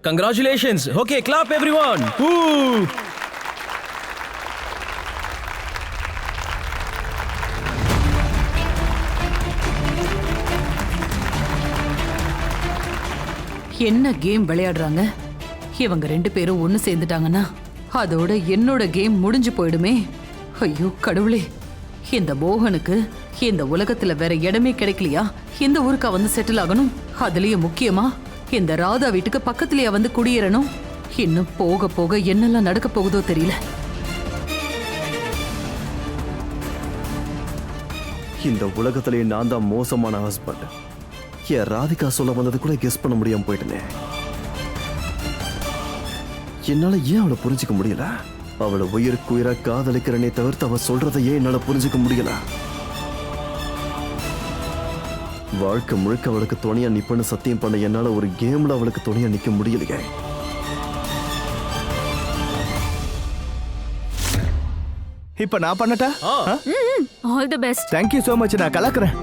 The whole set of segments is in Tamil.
Congratulations. Okay, clap everyone. Woo! என்ன கேம் விளையாடுறாங்க? இவங்க 2 பேரும் ஒன்னு சேர்ந்துட்டாங்கன்னா அதோட என்னோட கேம் முடிஞ்சு போயிடுமே. ஐயோ கடவுளே, இந்த மோகனுக்கு இந்த உலகத்துல வேற இடமே கிடைக்கலையா? இந்த ஊருக்கா வந்து செட்டில் ஆகணும்? அதுலயும் முக்கியமா இந்த ராதா வீட்டுக்கு பக்கத்துலயே வந்து குடியேறணும். இன்னும் போக போக என்னெல்லாம் நடக்க போகுதோ தெரியல. இந்த உலகத்திலேயே நான் தான் மோசமான ஹஸ்பண்ட். என் ராதிகா சொல்ல வந்தது கூட கெஸ் பண்ண முடியாம போயிட்டனே. என்னால ஏன் அவளை புரிஞ்சுக்க முடியல? அவளை உயிருக்கு உயிரா காதலிக்கிறனே தவிர்த்து அவ சொல்றதை ஏன் என்னால புரிஞ்சுக்க முடியல? வாழ்க்கை முழுக்க அவளுக்கு துணையா நிப்பன்னு சத்தியம் பண்ண என்னால ஒரு கேம்ல அவளுக்கு துணையா நிக்க முடியலையே. இப்ப நான் பண்ணட்டா? All the best. Thank you so much. நான் கலக்குறேன்.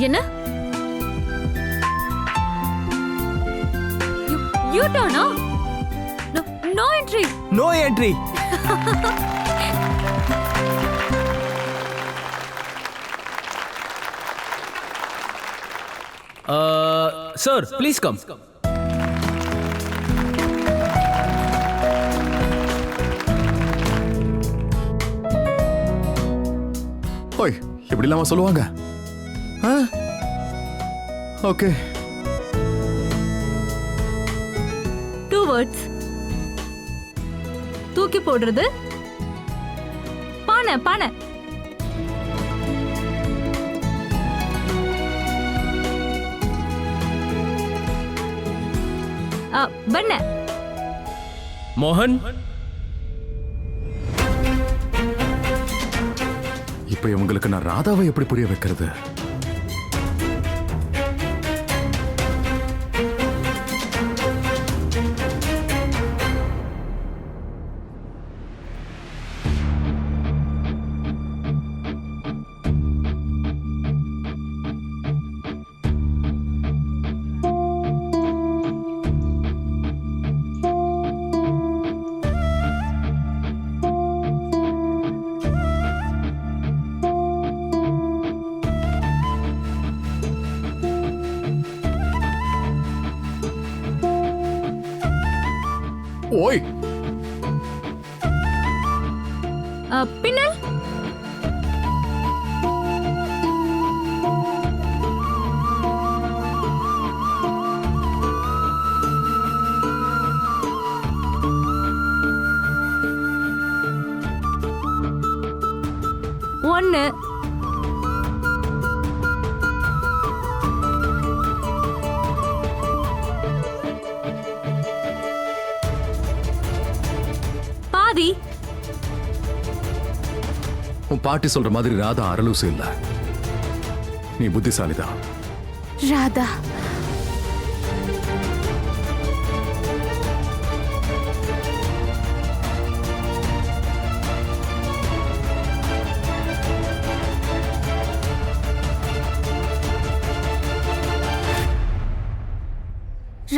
என்ன? யூ டர்ன் ஆ? No entry. No entry. Sir, please come. ஓய், இப்படி இல்லாம சொல்லுவாங்க? ஓகே. 2 words. தூக்கி போடுறது. பானை பானை. பண்ண. மோகன், இப்ப இவங்களுக்கு நான் ராதாவை எப்படி புரிய வைக்கிறது? ஓய், பின்னல். ஒன்னு. பாதி. உன் பாட்டி சொல்ற மாதிரி ராதா அரலூசு இல்ல. நீ புத்திசாலிதான். ராதா.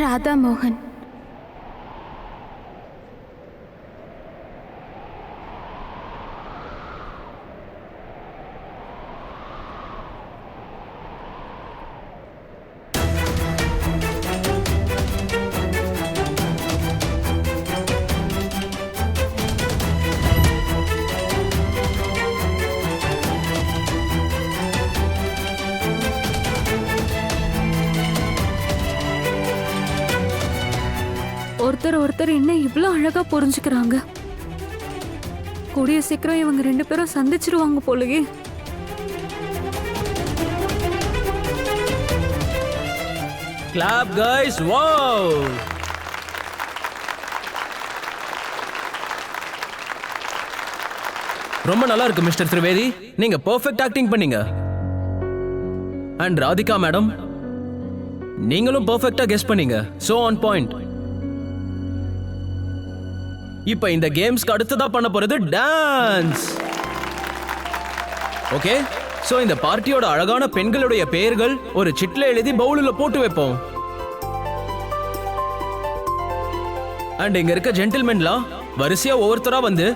ராதா மோகன். ஒருத்தர் என்ன இவ்வளவு அழகா புரிஞ்சுக்கிறாங்க. கூடிய சீக்கிரம் இவங்க 2 பேரும் சந்திச்சிருவாங்க போலயே. clap guys. Wow. ரொம்ப நல்லா இருக்கு மிஸ்டர் திரிவேதி. நீங்க பெர்ஃபெக்ட் ஆக்டிங் பண்ணீங்க. அண்ட் ராதிகா மேடம், நீங்களும் பெர்ஃபெக்ட்டா கெஸ் பண்ணீங்க. So on point. இப்ப இந்த கேம்ஸ்க்கு அடுத்ததா பண்ண போறது டான்ஸ். ஓகே, சோ இந்த பார்ட்டியோட அழகான பெண்களுடைய பெயர்கள் ஒரு சிட்ல எழுதி பவுல்ல போட்டு வைப்போம். அண்ட் இங்க இருக்க ஜென்டில்மென்லாம் வரிசையா ஒவ்வொருத்தரா வந்து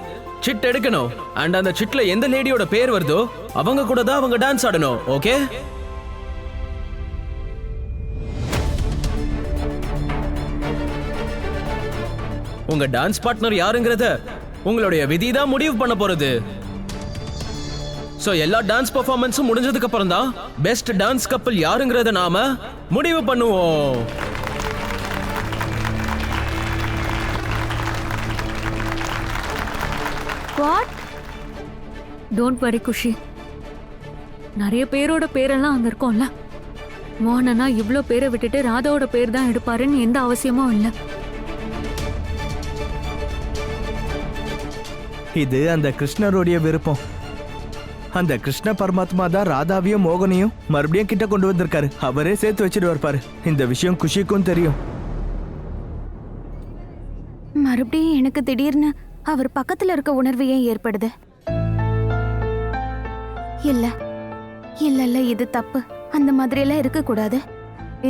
சிட் எடுக்கணும். அண்ட் அந்த சிட்ல எந்த லேடியோட பேர் வருதோ அவங்க கூட தான் அவங்க டான்ஸ் ஆடணும். ஓகே, உங்க டான்ஸ் பார்ட்னர் யாருங்கறத உங்களுடைய விதி தான் முடிவு பண்ண போறது. சோ எல்லா டான்ஸ் பெர்ஃபார்மன்ஸும் முடிஞ்சதுக்கு அப்புறம் தான் பெஸ்ட் டான்ஸ் கப்பல் யாருங்கறத நாம முடிவு பண்ணுவோம். வாட்? டோன்ட் வரி குஷி. நிறைய பேரோட பேரெல்லாம் அங்க இருக்கும்ல. மோகனனா இவ்ளோ பேரை விட்டுட்டு ராதாவோட பேர் தான் எடுப்பாருன்னு எந்த அவசியமும் இல்லை. இது அந்த கிருஷ்ணருடைய விருப்பம். அந்த கிருஷ்ண பரமாத்மா தான் ராதாவையும் மோகனையும் மறுபடியும் கிட்ட கொண்டு வந்திருக்காரு. அவரே சேர்த்து வச்சுட்டு இருப்பாரு. இந்த விஷயம் குஷிக்கும் தெரியும். மறுபடியும் எனக்கு திடீர்னு அவர் பக்கத்துல இருக்க உணர்வு ஏன் ஏற்படுது? இல்ல இல்ல இல்ல, இது தப்பு. அந்த மாதிரி எல்லாம் இருக்க கூடாது.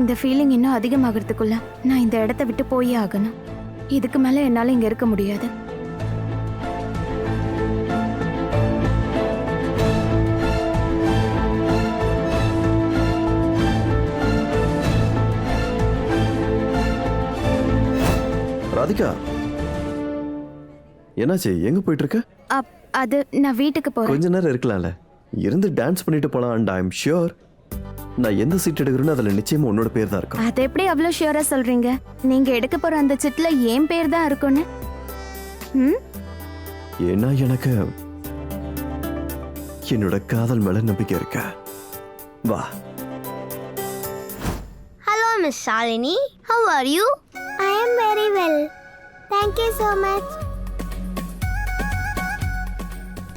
இந்த ஃபீலிங் இன்னும் அதிகமாகிறதுக்குள்ள நான் இந்த இடத்த விட்டு போயே ஆகணும். இதுக்கு மேல என்னால இங்க இருக்க முடியாது. ராதிகா, என்னாச்சு? எங்க போயிட்டு இருக்க? அது நான் வீட்டுக்கு போறேன். கொஞ்ச நேரம் இருக்கலாம்ல, இருந்து டான்ஸ் பண்ணிட்டு போலாம். அண்ட் ஐ எம் ஷியோர் நான் எந்த சீட் எடுக்கிறேன்னு அதுல நிச்சயமா உன்னோட பேர் தான் இருக்கும். அது எப்படி அவ்வளவு ஷியூரா சொல்றீங்க? நீங்க எடுக்க போற அந்த சிட்ல ஏன் பேர் தான் இருக்கும்னு? ஏன்னா எனக்கு என்னோட காதல் மேல நம்பிக்கை இருக்க. வா. Hello, Miss Shalini. How are you? I am very well. Thank you so much.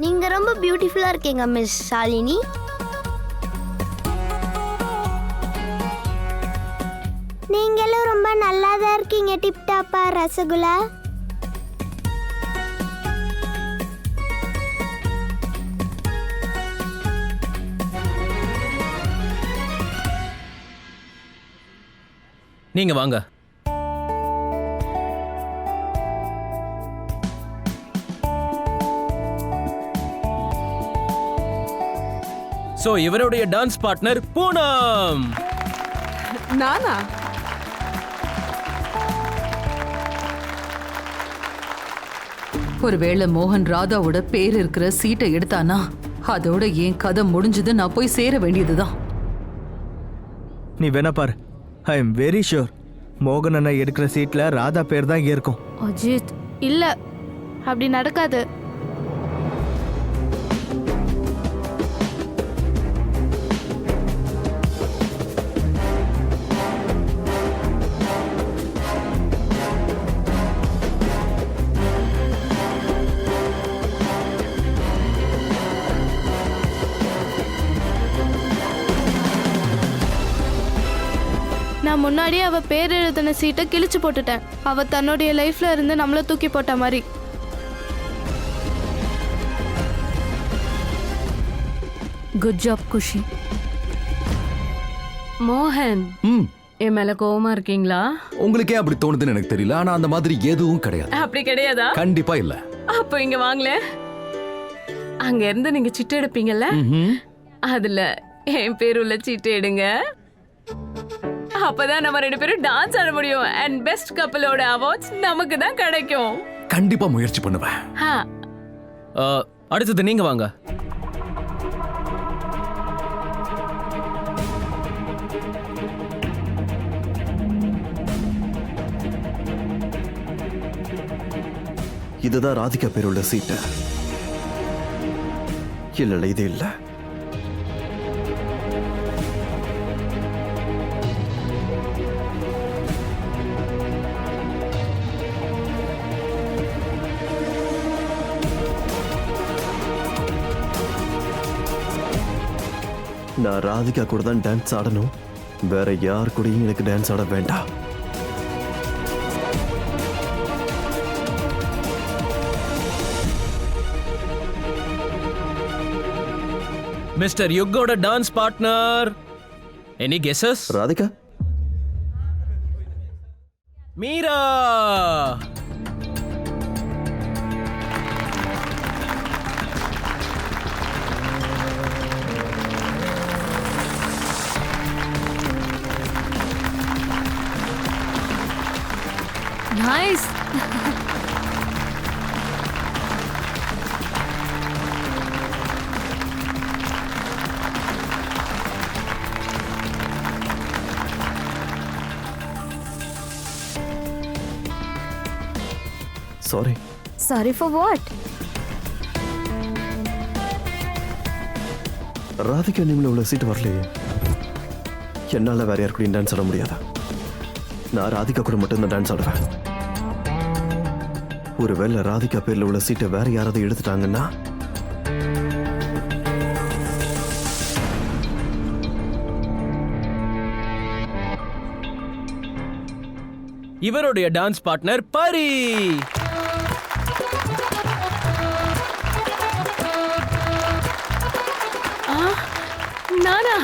நீங்க ரொம்ப பியூட்டிஃபுல்லா இருக்கீங்க மிஸ் ஷாலினி. நீங்களும் ரொம்ப நல்லா தான் இருக்கீங்க. டிப் டாப்பா ரசகுல்லா. நீங்க வாங்க. சோ இவருடைய டான்ஸ் பார்ட்னர் பூனம். நானா? ஒருவேளை மோகன் ராதாவோட பேர் இருக்கிற சீட்டை எடுத்தானா அதோட என் கதை முடிஞ்சது. நான் போய் சேர வேண்டியதுதான். நீ வேணா பாரு. ஐ எம் வெரி ஷூர் மோகன் அண்ணா எடுக்கிற சீட்ல ராதா பேர் தான் இங்க இருக்கும். அஜித், இல்ல, அப்படி நடக்காது. நான் முன்னாடியே அவ பேர் எழுதின சீட்டை கிழிச்சு போட்டுட்டேன். அவ தன்னுடைய லைஃப்ல இருந்து நம்மள தூக்கி போட்ட மாதிரி. குட் ஜாப் குஷி. மோகன், என் மேல கோவமா இருக்கீங்களா? உங்களுக்கே அப்படி தோணுதுன்னு எனக்கு தெரியல. ஆனா அந்த மாதிரி எதுவும் கிடையாது. அப்படி கிடையாதா? கண்டிப்பா இல்ல. அப்போ இங்க வாங்கல. அங்க இருந்து நீங்க சிட்டு எடுப்பீங்கல்ல, அதுல என் பேர் உள்ள சீட்டு எடுங்க. அப்பதான் நம்ம ரெண்டு பேரும் டான்ஸ் ஆட முடியும். அண்ட் பெஸ்ட் கப்பலோட அவார்ட்ஸ் நமக்கு தான் கிடைக்கும். கண்டிப்பா முயற்சி பண்ணுவேன். அடுத்தது நீங்க வாங்க. இதுதான் ராதிகா பேருள்ள சீட்டு. இல்ல இது இல்ல. நான் ராதிகா கூட தான் டான்ஸ் ஆடணும். வேற யார் கூடயும் எனக்கு டான்ஸ் ஆட வேண்டாம். மிஸ்டர் யுக்கோட dance partner. Any guesses? Radhika, Meera. Nice. Sorry. Sorry for what? Radhika நீங்களும் இவ்வளவு சீட்டு வரலையே. என்னால வேற யார் கூடயும் டான்ஸ் ஆட முடியாதா? நான் ராதிகா கூட மட்டும்தான் டான்ஸ் ஆடுவேன். ஒருவேளை ராதிகா பேர்ல உள்ள சீட்டை வேற யாராவது எடுத்துட்டாங்கன்னா இவருடைய டான்ஸ் பார்ட்னர் பரி. நானா?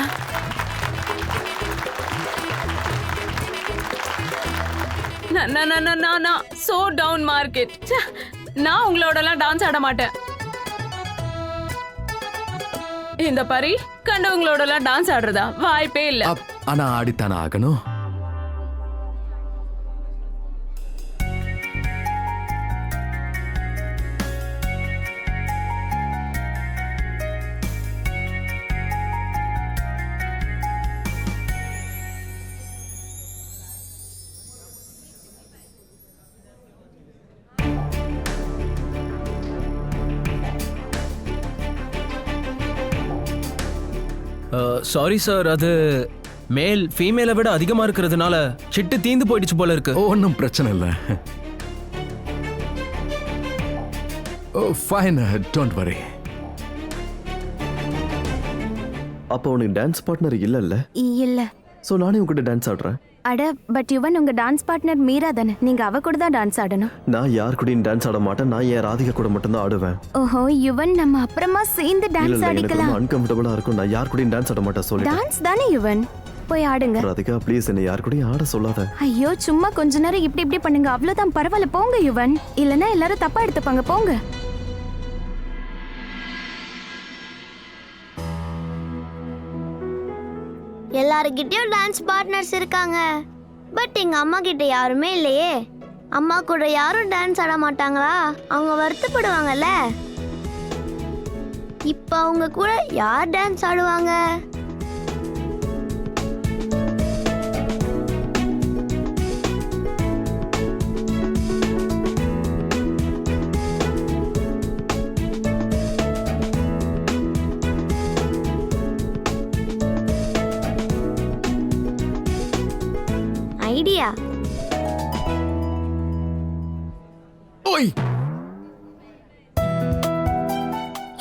So down market. நான் உங்களோடலாம் டான்ஸ் ஆட மாட்டேன். இந்த பரி கண்டவங்களோடலாம் டான்ஸ் ஆடுறதா வாய்ப்பே இல்ல. ஆனா ஆடித்தானே ஆகணும். சாரி சார், அது மேல் ஃபீமேலை விட அதிகமா இருக்கிறதுனால சிட்டு தீந்து போயிடுச்சு போல இருக்கு. ஒன்றும் பிரச்சனை இல்லை. ஓ ஃபைன், டோன்ட் வரி. அப்போ உனக்கு டான்ஸ் பார்ட்னர் இல்லைல்ல? இல்ல. ஸோ நானே உங்ககிட்ட டான்ஸ் ஆடுறேன். அட பட் யுவன் உங்க டான்ஸ் பார்ட்னர் மீரா தானே, நீங்க அவ கூட தான் டான்ஸ் ஆடணும். நான் யார் கூடயும் டான்ஸ் ஆட மாட்டேன். நான் என் ராதிகா கூட மட்டும்தான் ஆடுவேன். ஓஹோ, யுவன் நம்ம அப்புறமா சேர்ந்து இல்ல டான்ஸ் இல்ல, எனக்கு ஆடிக்கலாம். ரொம்ப அன்கம்ஃபர்டபுளா இருக்கும். நான் யார் கூடயும் டான்ஸ் ஆட மாட்டேன். சொல்லி டான்ஸ் தானே யுவன், போய் ஆடுங்க. ராதிகா ப்ளீஸ் என்னை யார் கூடயும் ஆட சொல்லாத. ஐயோ சும்மா கொஞ்ச நேரம் இப்படி இப்படி பண்ணுங்க, அவ்வளவுதான். பரவாயில்ல போங்க யுவன், இல்லனா எல்லாரும் தப்பா எடுத்துப்பாங்க. போங்க. எல்லாருக்கிட்டயும் டான்ஸ் பார்ட்னர்ஸ் இருக்காங்க, பட் எங்க அம்மா கிட்ட யாருமே இல்லையே. அம்மா கூட யாரும் டான்ஸ் ஆட மாட்டாங்களா? அவங்க வருத்தப்படுவாங்கல்ல. இப்ப அவங்க கூட யார் டான்ஸ் ஆடுவாங்க? ஐடியா. ஓய்,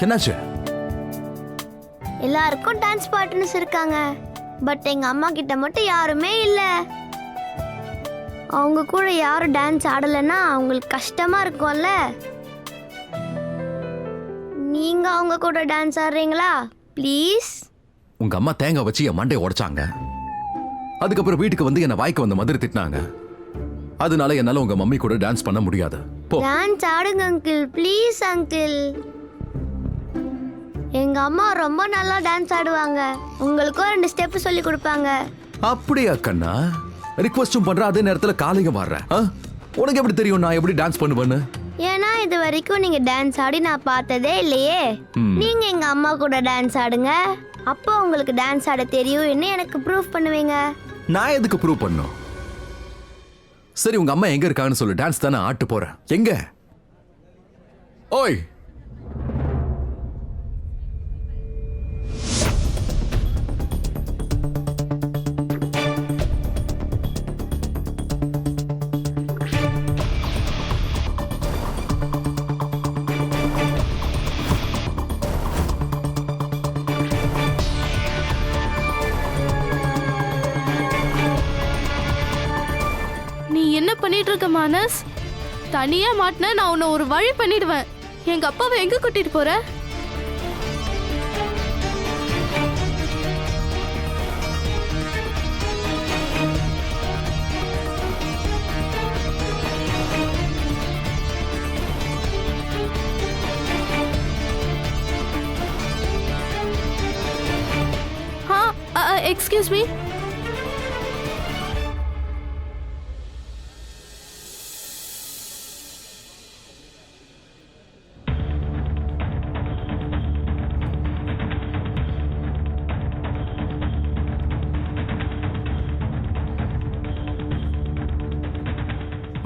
என்னாச்சு? எல்லாருக்கும் டான்ஸ் பார்ட்னர்ஸ் இருக்காங்க, பட் எங்க அம்மா கிட்ட மட்டும் யாருமே இல்ல. அவங்க கூட யாரும் டான்ஸ் ஆடலைன்னா அவங்களுக்கு கஷ்டமா இருக்கும்ல. நீங்க அவங்க கூட டான்ஸ் ஆடுறீங்களா ப்ளீஸ்? உங்க அம்மா தேங்காய் வச்சு என் மண்டையை உடைச்சாங்க. அதுக்கப்புறம் வீட்டுக்கு வந்து என்ன வாய்க்கு வந்த மாதிரி திட்டினாங்க. அதனால என்னால உங்க மம்மி கூட டான்ஸ் பண்ண முடியாது. போ. டான்ஸ் ஆடுங்க அங்கிள், ப்ளீஸ் அங்கிள். எங்க அம்மா ரொம்ப நல்லா டான்ஸ் ஆடுவாங்க, உங்களுக்கும் 2 ஸ்டெப் சொல்லி கொடுப்பாங்க. அப்படியா கண்ணா? ரிக்வெஸ்டும் பண்ற, அதே நேரத்துல காலையும் வர்ற. உனக்கு எப்படி தெரியும் நான் எப்படி டான்ஸ் பண்ணுவேன்னு? ஏன்னா இது வரைக்கும் நீங்க டான்ஸ் ஆடி நான் பார்த்ததே இல்லையே. நீங்க எங்க அம்மா கூட டான்ஸ் ஆடுங்க, அப்போ உங்களுக்கு டான்ஸ் ஆட தெரியும் எனக்கு ப்ரூஃப் பண்ணுவீங்க. நான் எதுக்கு ப்ரூவ் பண்ணும்? சரி, உங்க அம்மா எங்க இருக்காங்கன்னு சொல்லு. டான்ஸ் தானே ஆட்டு போறேன். எங்க? ஓய், நீ என்ன பண்ணிட்டு இருக்க மானஸ்? தனியா மாட்டினா நான் உன்னை ஒரு வழி பண்ணிடுவேன். எங்க அப்பாவை எங்க கூட்டிட்டு போற? Excuse me.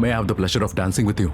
May I have the pleasure of dancing with you?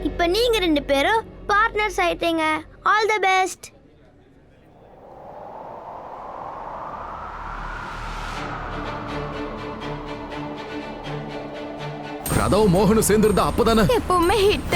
இப்போ நீங்க ரெண்டு பேரும் பார்ட்னர்ஸ் ஆயிட்டீங்க. All the best. ராதாவும் மோகனும் சேர்ந்திருந்தா அப்பதானே. எப்பவுமே ஹிட்.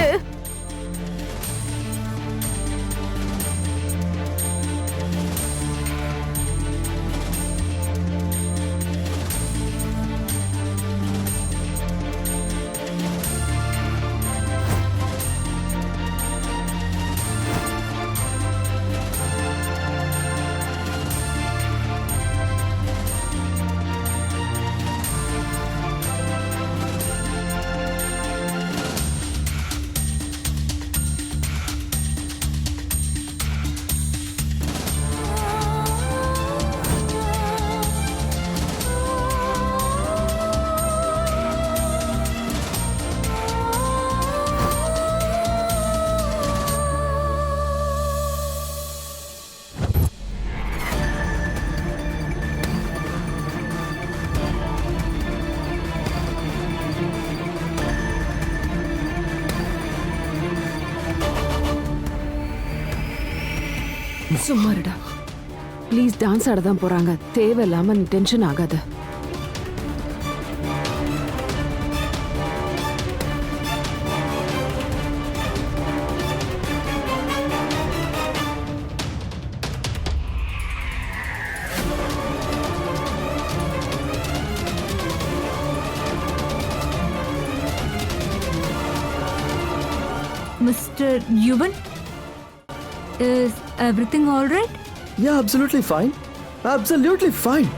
சும்மா இருடா. ப்ளீஸ், டான்ஸ் ஆட தான் போறாங்க. தேவையில்லாம நீ டென்ஷன் ஆகாத. Mister Yuvan, is everything all right? Yeah, absolutely fine. Absolutely fine.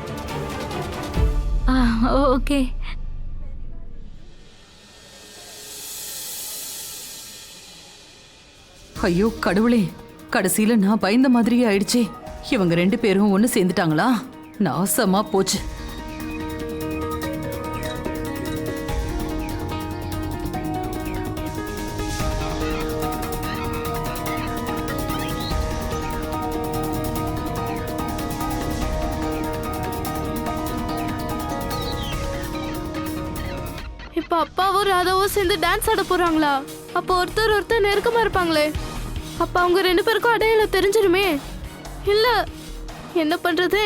Okay. ஐயோ கடவுளே, கடைசியில நான் பயந்த மாதிரியே ஆயிடுச்சே. இவங்க ரெண்டு பேரும் ஒண்ணு சேர்ந்துட்டாங்களா? நாசமா போச்சு. இப்ப அப்பாவும் ராதாவும் சேர்ந்து டான்ஸ் ஆட போறாங்களா? அப்போ ஒருத்தர் நெருக்கமா இருப்பாங்களே. அப்ப அவங்க ரெண்டு பேருக்கும் அடையாளம் தெரிஞ்சிருமே. இல்ல, என்ன பண்றது?